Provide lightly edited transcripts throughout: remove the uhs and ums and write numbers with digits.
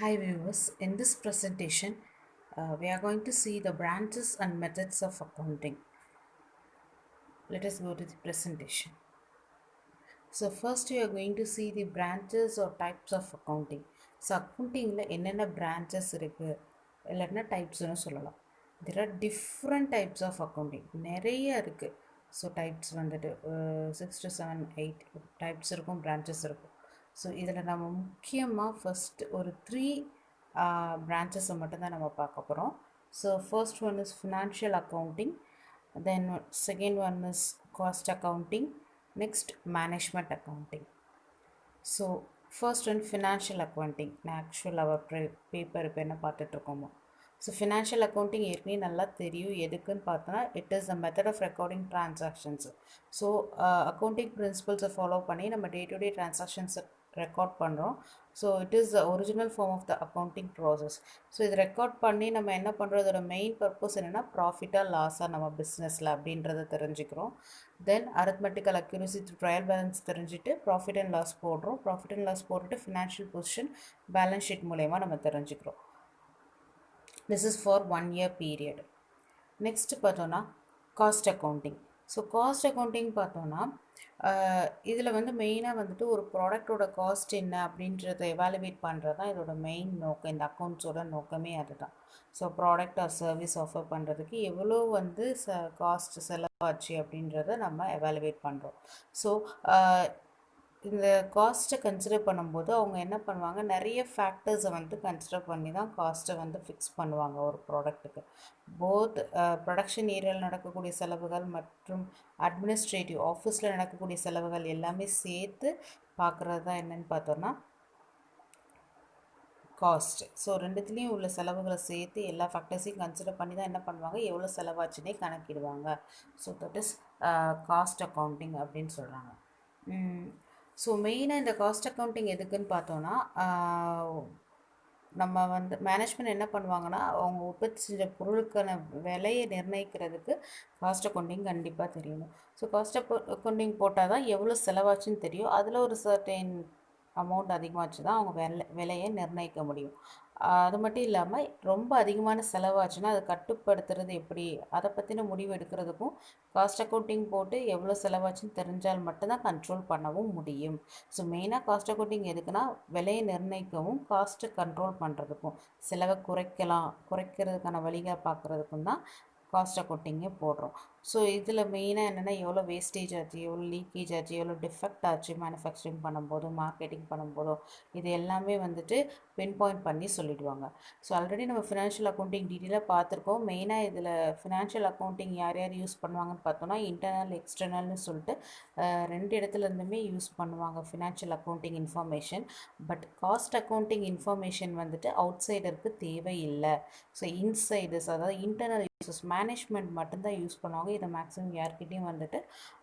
Hi viewers, in this presentation we are going to see the branches and methods of accounting. Let us go to the presentation. So first we are going to see the branches or types of accounting. So accountingல என்னென்ன branches இருக்கு இல்லைன்னா டைப்ஸ்னு சொல்லலாம். There are different types of accounting. நிறைய இருக்கு. So types வந்துட்டு 6 to 7 8 types இருக்கும், branches இருக்கும். So இதில் நம்ம முக்கியமாக ஃபஸ்ட் ஒரு 3 branches மட்டும்தான் நம்ம பார்க்க போகிறோம். So first one is financial accounting, then second one is cost accounting, next management accounting. So first one financial accounting. Actual அவர் பேப்பர் இப்போ என்ன பார்த்துட்ருக்கோமோ, ஸோ ஃபினான்ஷியல் அக்கௌண்டிங் ஏற்கனவே நல்லா தெரியும். எதுக்குன்னு பார்த்தோன்னா it is the method of recording transactions. So accounting பிரின்சிபல்ஸை follow பண்ணி நம்ம டே டு டே ட்ரான்சாக்ஷன்ஸை ரெக்கார்ட் பண்ணுறோம். So it is the original form of the accounting process. So இது ரெக்கார்ட் பண்ணி நம்ம என்ன பண்ணுறோம், இதோட மெயின் பர்பஸ் என்னென்னா ப்ராஃபிட்டாக லாஸாக நம்ம பிஸ்னஸில் அப்படின்றத தெரிஞ்சுக்கிறோம். Then arithmetical accuracy trial balance தெரிஞ்சுட்டு ப்ராஃபிட் அண்ட் லாஸ் போடுறோம். ப்ராஃபிட் அண்ட் லாஸ் போட்டுட்டு ஃபினான்ஷியல் பொசிஷன் பேலன்ஸ் ஷீட் மூலயமா நம்ம தெரிஞ்சுக்கிறோம். This is for 1 year period. Next பார்த்தோன்னா cost accounting. So cost accounting பார்த்தோன்னா இதில் வந்து மெயினாக வந்துட்டு ஒரு ப்ராடக்டோட காஸ்ட் என்ன அப்படின்றத எவாலுவேட் பண்ணுறது தான் இதோட மெயின் நோக்கம். இந்த அக்கௌண்ட்ஸோட நோக்கமே அதுதான். So product or service offer பண்ணுறதுக்கு எவ்வளோ வந்து காஸ்ட் செலவாச்சு அப்படின்றத நம்ம எவாலுவேட் பண்ணுறோம். ஸோ இந்த காஸ்ட்டை கன்சிடர் பண்ணும்போது அவங்க என்ன பண்ணுவாங்க, நிறைய ஃபேக்டர்ஸை வந்து கன்சிடர் பண்ணி தான் காஸ்ட்டை வந்து ஃபிக்ஸ் பண்ணுவாங்க ஒரு ப்ராடக்ட்டுக்கு. போத் ப்ரொடக்ஷன் ஏரியாவில் நடக்கக்கூடிய செலவுகள் மற்றும் அட்மினிஸ்ட்ரேட்டிவ் ஆஃபீஸில் நடக்கக்கூடிய செலவுகள் எல்லாமே சேர்த்து பார்க்குறது தான் என்னென்னு பார்த்தோன்னா காஸ்ட். ஸோ ரெண்டுத்துலேயும் உள்ள செலவுகளை சேர்த்து எல்லா ஃபேக்டர்ஸையும் கன்சிடர் பண்ணி தான் என்ன பண்ணுவாங்க, எவ்வளோ செலவாச்சுன்னே கணக்கிடுவாங்க. So that is cost accounting அப்படின்னு சொல்கிறாங்க. ஸோ மெயினாக இந்த காஸ்ட் அக்கௌண்டிங் எதுக்குன்னு பார்த்தோன்னா, நம்ம வந்து மேனேஜ்மெண்ட் என்ன பண்ணுவாங்கன்னா, அவங்க உற்பத்தி செஞ்ச பொருளுக்கான விலையை நிர்ணயிக்கிறதுக்கு காஸ்ட் அக்கௌண்டிங் கண்டிப்பாக தெரியணும். ஸோ காஸ்ட் அக்கௌண்டிங் போட்டால் தான் எவ்வளோ செலவாச்சுன்னு தெரியும். அதில் ஒரு சர்டைன் அமௌண்ட் அதிகமாச்சு தான் அவங்க விலையை நிர்ணயிக்க முடியும். அது மட்டும் இல்லாமல் ரொம்ப அதிகமான செலவாச்சுன்னா அதை கட்டுப்படுத்துறது எப்படி, அதை பற்றின முடிவு எடுக்கிறதுக்கும் காஸ்ட் அக்கௌண்டிங் போட்டு எவ்வளோ செலவாச்சுன்னு தெரிஞ்சால் மட்டும்தான் கண்ட்ரோல் பண்ணவும் முடியும். ஸோ மெயினாக காஸ்ட் அக்கௌண்டிங் எதுக்குன்னா விலையை நிர்ணயிக்கவும் காஸ்ட்டு கண்ட்ரோல் பண்ணுறதுக்கும் செலவை குறைக்கிறதுக்கான வழிகள் பார்க்குறதுக்கும் தான் காஸ்ட் அக்கௌண்டிங்கே போடுறோம். ஸோ இதில் மெயினாக என்னென்னா எவ்வளோ வேஸ்டேஜ் ஆச்சு, எவ்வளோ லீக்கேஜ் ஆச்சு, எவ்வளோ டிஃபெக்ட் ஆச்சு மேனுஃபேக்சரிங் பண்ணும்போதோ மார்க்கெட்டிங் பண்ணும்போதோ இது எல்லாமே வந்துட்டு பின் பாயிண்ட் பண்ணி சொல்லிடுவாங்க. ஸோ ஆல்ரெடி நம்ம ஃபினான்ஷியல் அக்கௌண்டிங் டீட்டெயிலாக பார்த்துருக்கோம். மெயினாக இதில் ஃபினான்ஷியல் அக்கௌண்டிங் யார் யார் யூஸ் பண்ணுவாங்கன்னு பார்த்தோன்னா இன்டர்னல் எக்ஸ்டர்னல்னு சொல்லிட்டு ரெண்டு இடத்துலேருந்துமே யூஸ் பண்ணுவாங்க financial accounting information. But cost accounting information வந்துட்டு அவுட் சைடருக்கு தேவையில்லை. ஸோ இன்சைடர்ஸ் அதாவது இன்டர்னல் யூசர்ஸ் மேனேஜ்மெண்ட் மட்டும்தான் யூஸ் பண்ணுவாங்க. இதை மேக்ஸிமம் யார்கிட்டையும் வந்துட்டு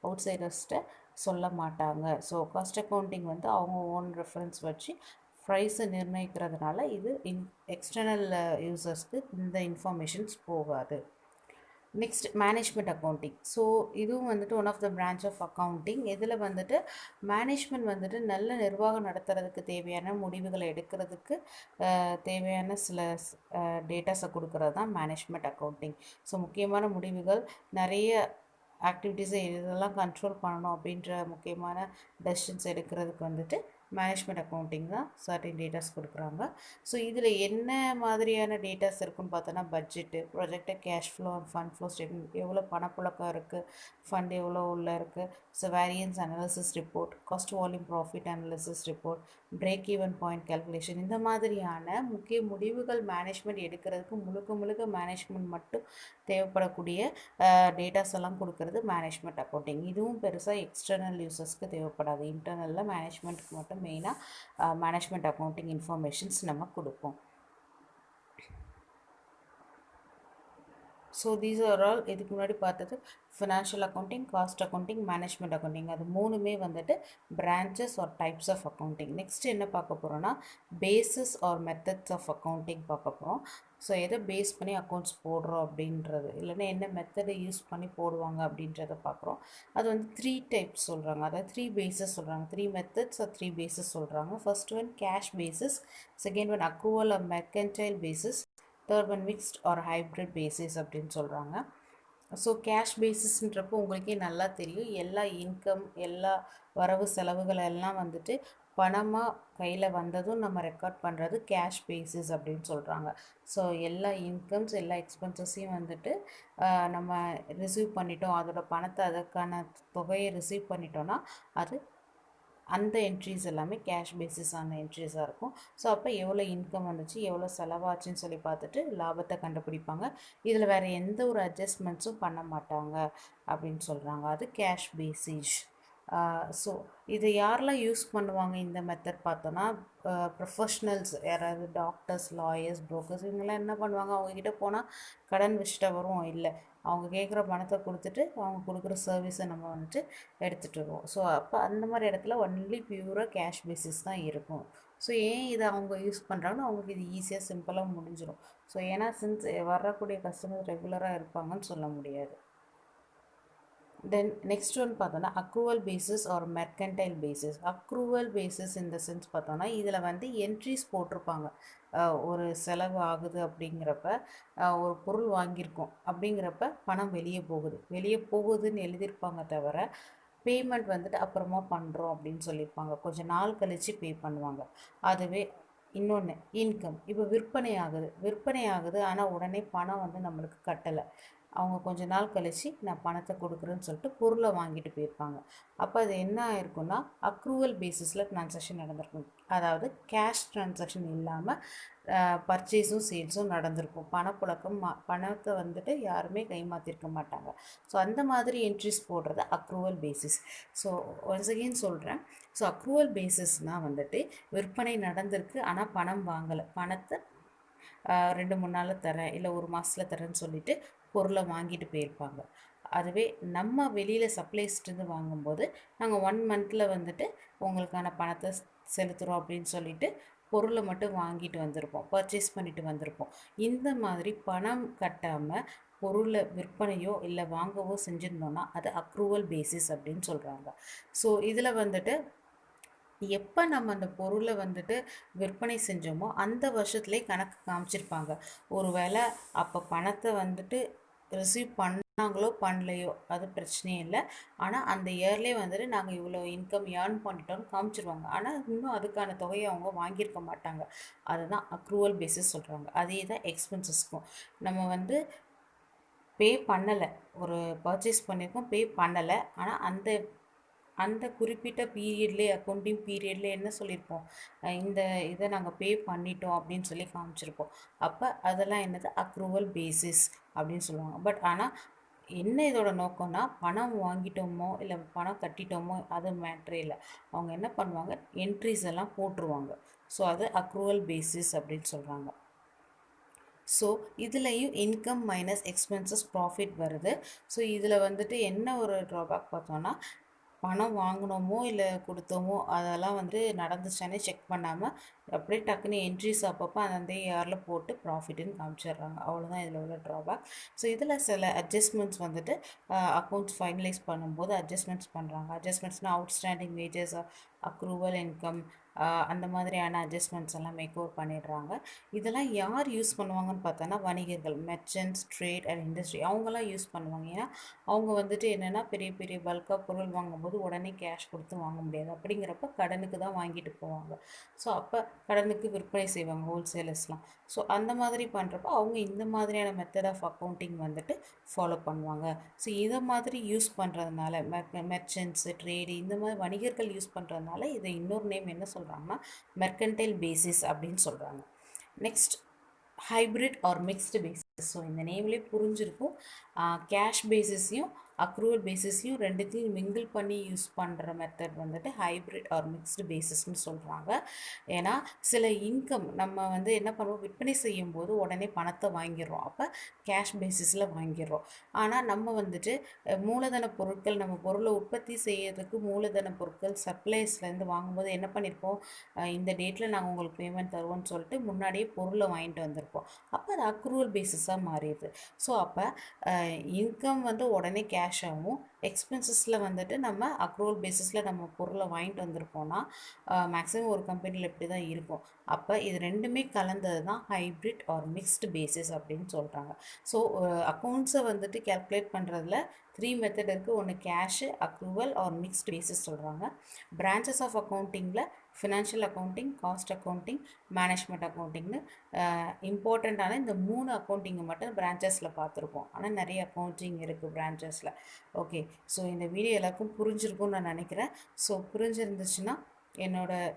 அவுட் சைடர்ஸ்கிட்ட சொல்ல மாட்டாங்க. ஸோ காஸ்ட் அக்கௌண்டிங் வந்து அவங்க ஓன் ரெஃபரன்ஸ் வச்சு ப்ரைஸை நிர்ணயிக்கிறதுனால இது எக்ஸ்டர்னல் யூசர்ஸ்க்கு இந்த இன்ஃபர்மேஷன்ஸ் போகாது. Next management accounting. ஸோ இதுவும் வந்துட்டு one of the branch of accounting. இதில் வந்துட்டு மேனேஜ்மெண்ட் வந்துட்டு நல்ல நிர்வாகம் நடத்துறதுக்கு தேவையான முடிவுகளை எடுக்கிறதுக்கு தேவையான சில டேட்டாஸை கொடுக்கறது தான் மேனேஜ்மெண்ட் அக்கௌண்டிங். ஸோ முக்கியமான முடிவுகள் நிறைய ஆக்டிவிட்டீஸை இதெல்லாம் கண்ட்ரோல் பண்ணணும் அப்படின்ற முக்கியமான டெசிஷன்ஸ் எடுக்கிறதுக்கு வந்துட்டு மேனேஜ்மெண்ட் அக்கௌண்டிங் தான் சர்டின் டேட்டாஸ் கொடுக்குறாங்க. ஸோ இதில் என்ன மாதிரியான டேட்டாஸ் இருக்குன்னு பார்த்தோன்னா budget, projected cash flow end fund flow statement, எவ்வளோ பணப்புழக்கம் இருக்குது, ஃபண்ட் எவ்வளோ உள்ளே இருக்குது, so variance analysis report, cost volume profit analysis report, break even point calculation, இந்த மாதிரியான முக்கிய முடிவுகள் மேனேஜ்மெண்ட் எடுக்கிறதுக்கு முழுக்க மேனேஜ்மெண்ட் மட்டும் தேவைப்படக்கூடிய டேட்டாஸ் எல்லாம் கொடுக்கறது மேனேஜ்மெண்ட் அக்கௌண்டிங். இதுவும் பெருசாக எக்ஸ்டர்னல் யூசர்ஸ்க்கு தேவைப்படாது. இன்டர்னலில் மேனேஜ்மெண்ட்டுக்கு மட்டும் மெயினாக மேனேஜ்மெண்ட் அக்கௌண்டிங் இன்ஃபர்மேஷன்ஸ் நம்ம கொடுப்போம். ஸோ தீஸ் ஆர் ஆல் இதுக்கு முன்னாடி பார்த்தது financial accounting, cost accounting, management accounting. அது மூணுமே வந்துட்டு branches or types of accounting. Next என்ன பார்க்க போகிறோன்னா basis or methods of accounting பார்க்க போகிறோம். ஸோ எதை பேஸ் பண்ணி அக்கௌண்ட்ஸ் போடுறோம் அப்படின்றது, இல்லைன்னா என்ன மெத்தடை யூஸ் பண்ணி போடுவாங்க அப்படின்றத பார்க்குறோம். அது வந்து 3 டைப்ஸ் சொல்கிறாங்க, அதாவது 3 பேஸஸ் சொல்கிறாங்க. 3 மெத்தட்ஸ் ஆர் 3 பேஸஸ் சொல்கிறாங்க. First one cash basis, second one accrual or mercantile basis, third one mixed or hybrid basis அப்படின்னு சொல்கிறாங்க. ஸோ கேஷ் பேசிஸ்ன்றப்போ உங்களுக்கே நல்லா தெரியும், எல்லா இன்கம், எல்லா வரவு செலவுகள் எல்லாம் வந்துட்டு பணமாக கையில் வந்ததும் நம்ம ரெக்கார்ட் பண்ணுறது கேஷ் பேசிஸ் அப்படின்னு சொல்கிறாங்க. ஸோ எல்லா இன்கம்ஸ், எல்லா எக்ஸ்பென்சஸையும் வந்துட்டு நம்ம ரிசீவ் பண்ணிட்டோம், அதோட பணத்தை, அதற்கான தொகையை ரிசீவ் பண்ணிட்டோன்னா அது அந்த என்ட்ரிஸ் எல்லாமே கேஷ் பேசிஸான என்ட்ரிஸாக இருக்கும். ஸோ அப்போ எவ்வளோ இன்கம் வந்துச்சு, எவ்வளோ செலவாச்சுன்னு சொல்லி பார்த்துட்டு லாபத்தை கண்டுபிடிப்பாங்க. இதில் வேறு எந்த ஒரு அட்ஜஸ்ட்மெண்ட்ஸும் பண்ண மாட்டாங்க அப்படின்னு சொல்கிறாங்க. அது கேஷ் பேசிஸ். ஸோ இது யாரெல்லாம் யூஸ் பண்ணுவாங்க இந்த மெத்தட் பார்த்தோன்னா, ப்ரொஃபஷ்னல்ஸ், யாராவது டாக்டர்ஸ், லாயர்ஸ், ப்ரோக்கர்ஸ், இவங்கெல்லாம் என்ன பண்ணுவாங்க, அவங்கக்கிட்ட போனால் கடன் வச்சுட்டு வரும், இல்லை அவங்க கேட்குற பணத்தை கொடுத்துட்டு அவங்க கொடுக்குற சர்வீஸை நம்ம வந்துட்டு எடுத்துகிட்டு வருவோம். ஸோ அப்போ அந்த மாதிரி இடத்துல ஒன்லி பியூராக கேஷ் பேசிஸ் தான் இருக்கும். ஸோ ஏன் இதை அவங்க யூஸ் பண்ணுறாங்கன்னா, அவங்களுக்கு இது ஈஸியாக சிம்பிளாக முடிஞ்சிடும். ஸோ ஏன்னா சின்ஸ் வரக்கூடிய கஸ்டமர் ரெகுலராக இருப்பாங்கன்னு சொல்ல முடியாது. தென் நெக்ஸ்ட் ஒன் பார்த்தோன்னா accrual basis or mercantile basis. Accrual basis இந்த சென்ஸ் பார்த்தோன்னா இதில் வந்து என்ட்ரிஸ் போட்டிருப்பாங்க. ஒரு செலவு ஆகுது அப்படிங்கிறப்ப, ஒரு பொருள் வாங்கியிருக்கோம் அப்படிங்கிறப்ப பணம் வெளியே போகுதுன்னு எழுதியிருப்பாங்க, தவிர பேமெண்ட் வந்துட்டு அப்புறமா பண்ணுறோம் அப்படின்னு சொல்லியிருப்பாங்க. கொஞ்சம் நாள் கழித்து பே பண்ணுவாங்க. அதுவே இன்னொன்று இன்கம், இப்போ விற்பனை ஆகுது ஆனால் உடனே பணம் வந்து நம்மளுக்கு கட்டலை, அவங்க கொஞ்ச நாள் கழித்து நான் பணத்தை கொடுக்குறேன்னு சொல்லிட்டு பொருளை வாங்கிட்டு போயிருப்பாங்க. அப்போ அது என்ன ஆயிருக்குன்னா அக்ரூவல் பேசிஸில் ட்ரான்சாக்ஷன் நடந்திருக்கும். அதாவது கேஷ் ட்ரான்சாக்ஷன் இல்லாமல் பர்ச்சேஸும் சேல்ஸும் நடந்திருக்கும். பணப்புழக்கம், பணத்தை வந்துட்டு யாருமே கைமாற்றிருக்க மாட்டாங்க. ஸோ அந்த மாதிரி என்ட்ரிஸ் போடுறது accrual basis. So once again சொல்கிறேன், ஸோ அக்ரூவல் பேசிஸ்னால் வந்துட்டு விற்பனை நடந்திருக்கு ஆனால் பணம் வாங்கலை, பணத்தை 2-3 நாளில் தரேன், இல்லை 1 மாதத்தில் தரேன்னு சொல்லிட்டு பொருளை வாங்கிட்டு போயிருப்பாங்க. அதுவே நம்ம வெளியில் சப்ளைஸ்லேருந்து வாங்கும்போது நாங்கள் 1 மந்தில் வந்துட்டு உங்களுக்கான பணத்தை செலுத்துகிறோம் அப்படின்னு சொல்லிட்டு பொருளை மட்டும் வாங்கிட்டு வந்திருப்போம், பர்ச்சேஸ் பண்ணிட்டு வந்திருப்போம். இந்த மாதிரி பணம் கட்டாமல் பொருளை விற்பனையோ இல்லை வாங்கவோ செஞ்சுருந்தோன்னா அது அக்ரூவல் பேசிஸ் அப்படின்னு சொல்கிறாங்க. ஸோ இதில் வந்துட்டு எப்போ நம்ம அந்த பொருளை வந்துட்டு விற்பனை செஞ்சோமோ அந்த வருஷத்துலேயே கணக்கு காமிச்சிருப்பாங்க. ஒரு வேளை அப்போ பணத்தை வந்துட்டு ரிசீவ் பண்ணாங்களோ பண்ணலையோ அது பிரச்சனையே இல்லை, ஆனால் அந்த இயர்லேயே வந்துட்டு நாங்கள் இவ்வளோ இன்கம் ஏர்ன் பண்ணிட்டோம்னு காமிச்சிருவாங்க. ஆனால் இன்னும் அதுக்கான தொகையை அவங்க வாங்கியிருக்க மாட்டாங்க. அதுதான் அக்ரூவல் பேசிஸ் சொல்கிறாங்க. அதே தான் எக்ஸ்பென்சஸ்க்கும். நம்ம வந்து பே பண்ணலை, ஒரு பர்ச்சேஸ் பண்ணியிருக்கோம், பே பண்ணலை, ஆனால் அந்த அந்த குறிப்பிட்ட பீரியட்லேயே, அக்கௌண்டிங் பீரியட்லேயே என்ன சொல்லியிருப்போம், இந்த இதை நாங்கள் பே பண்ணிட்டோம் அப்படின்னு சொல்லி காமிச்சிருப்போம். அப்போ அதெல்லாம் என்னது அக்ரூவல் பேசிஸ் அப்படின்னு சொல்லுவாங்க. பட் ஆனால் என்ன இதோட நோக்கம்னா, பணம் வாங்கிட்டோமோ இல்லை பணம் கட்டிட்டோமோ அது மேட்ரே இல்லை, அவங்க என்ன பண்ணுவாங்க, என்ட்ரிஸ் எல்லாம் போட்டுருவாங்க. ஸோ அது அக்ரூவல் பேசிஸ் அப்படின்னு சொல்கிறாங்க. ஸோ இதுலேயும் இன்கம் மைனஸ் எக்ஸ்பென்சஸ் ப்ராஃபிட் வருது. ஸோ இதில் வந்துட்டு என்ன ஒரு ட்ராபேக் பார்த்தோன்னா, பணம் வாங்கினோமோ இல்லை கொடுத்தோமோ அதெல்லாம் வந்து நடந்துச்சானே செக் பண்ணாமல் அப்படியே டக்குன்னு என்ட்ரிஸ் அப்பப்போ அந்த இயரில் போட்டு ப்ராஃபிட்டுன்னு காமிச்சிடுறாங்க. அவ்வளோதான் இதில் உள்ள ட்ராபேக். ஸோ இதில் சில அட்ஜஸ்ட்மெண்ட்ஸ் வந்துட்டு அக்கௌண்ட்ஸ் ஃபைனலைஸ் பண்ணும்போது அட்ஜஸ்ட்மெண்ட்ஸ் பண்ணுறாங்க. அட்ஜஸ்ட்மெண்ட்ஸ்னால் அவுட்ஸ்டாண்டிங் வேஜஸ், அக்ரூவல் இன்கம், அந்த மாதிரியான அட்ஜஸ்ட்மெண்ட்ஸ் எல்லாம் மேக் ஓவர் பண்ணிடுறாங்க. இதெல்லாம் யார் யூஸ் பண்ணுவாங்கன்னு பார்த்தோன்னா வணிகர்கள், மெர்ச்சன்ட்ஸ், ட்ரேட் அண்ட் இண்டஸ்ட்ரி, அவங்களாம் யூஸ் பண்ணுவாங்க. ஏன்னா அவங்க வந்துட்டு என்னென்னா பெரிய பெரிய பல்காக பொருள் வாங்கும்போது உடனே கேஷ் கொடுத்து வாங்க முடியாது, அப்படிங்கிறப்ப கடனுக்கு தான் வாங்கிட்டு போவாங்க. ஸோ அப்போ கடனுக்கு விற்பனை செய்வாங்க ஹோல்சேலர்ஸ்லாம். ஸோ அந்த மாதிரி பண்ணுறப்ப அவங்க இந்த மாதிரியான மெத்தட் ஆஃப் அக்கௌண்டிங் வந்துட்டு ஃபாலோ பண்ணுவாங்க. ஸோ இதை மாதிரி யூஸ் பண்ணுறதுனால மெர்ச்சன்ட்ஸு, ட்ரேடு, இந்த மாதிரி வணிகர்கள் யூஸ் பண்ணுறதுனால இதை இன்னொரு நேம் என்ன சொல்கிறாங்கன்னா மெர்கன்டைல் பேசிஸ் அப்படின்னு சொல்கிறாங்க. Next hybrid or mixed basis. So இந்த நேம்லேயே புரிஞ்சிருக்கும், கேஷ் பேசிஸையும் அக்ரூவல் பேசிஸையும் ரெண்டுத்தையும் மிங்கிள் பண்ணி யூஸ் பண்ணுற மெத்தட் வந்துட்டு ஹைப்ரிட் ஆர் மிக்ஸ்டு பேசிஸ்ன்னு சொல்கிறாங்க. ஏன்னா சில இன்கம் நம்ம வந்து என்ன பண்ணுவோம், விற்பனை செய்யும் போது உடனே பணத்தை வாங்கிடுறோம், அப்போ கேஷ் பேசிஸில் வாங்கிடுறோம். ஆனால் நம்ம வந்துட்டு மூலதன பொருட்கள், நம்ம பொருளை உற்பத்தி செய்யறதுக்கு மூலதன பொருட்கள் சப்ளைஸ்லேருந்து வாங்கும்போது என்ன பண்ணியிருப்போம், இந்த டேட்டில் நாங்கள் உங்களுக்கு பேமெண்ட் தருவோம்னு சொல்லிட்டு முன்னாடியே பொருளை வாங்கிட்டு வந்திருப்போம். அப்போ அது அக்ரூவல் பேசிஸாக மாறிடுது. ஸோ அப்போ இன்கம் வந்து உடனே கேஷ் ஆகும், எக்ஸ்பென்சஸில் வந்துட்டு நம்ம அக்ரூவல் பேசிஸில் நம்ம பொருளை வாங்கிட்டு வந்திருப்போம்னா மேக்ஸிமம் ஒரு கம்பெனியில் இப்படி தான் இருக்கும். அப்போ இது ரெண்டுமே கலந்தது தான் ஹைப்ரிட் ஆர் மிக்ஸ்டு பேசிஸ் அப்படின்னு சொல்கிறாங்க. ஸோ அக்கௌண்ட்ஸை வந்துட்டு கேல்குலேட் பண்ணுறதுல 3 மெத்தட் இருக்குது. ஒன்று cash, accrual or mixed basis சொல்கிறாங்க. பிரான்ச்சஸ் ஆஃப் அக்கௌண்டிங்கில் financial accounting, cost accounting, management அக்கௌண்டிங்னு இம்பார்ட்டண்ட்டான இந்த 3 அக்கௌண்டிங்கை மட்டும் பிரான்ச்சஸில் பார்த்துருப்போம். ஆனால் நிறைய அக்கௌண்டிங் இருக்குது பிரான்ச்சஸில். ஓகே, ஸோ இந்த வீடியோ எல்லாருக்கும் புரிஞ்சிருக்கும்னு நான் நினைக்கிறேன். ஸோ புரிஞ்சிருந்துச்சுன்னா என்னோடய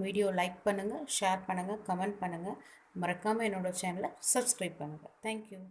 வீடியோ லைக் பண்ணுங்கள், ஷேர் பண்ணுங்கள், கமெண்ட் பண்ணுங்கள். மறக்காமல் என்னோடய சேனலை சப்ஸ்கிரைப் பண்ணுங்கள். தேங்க்யூ.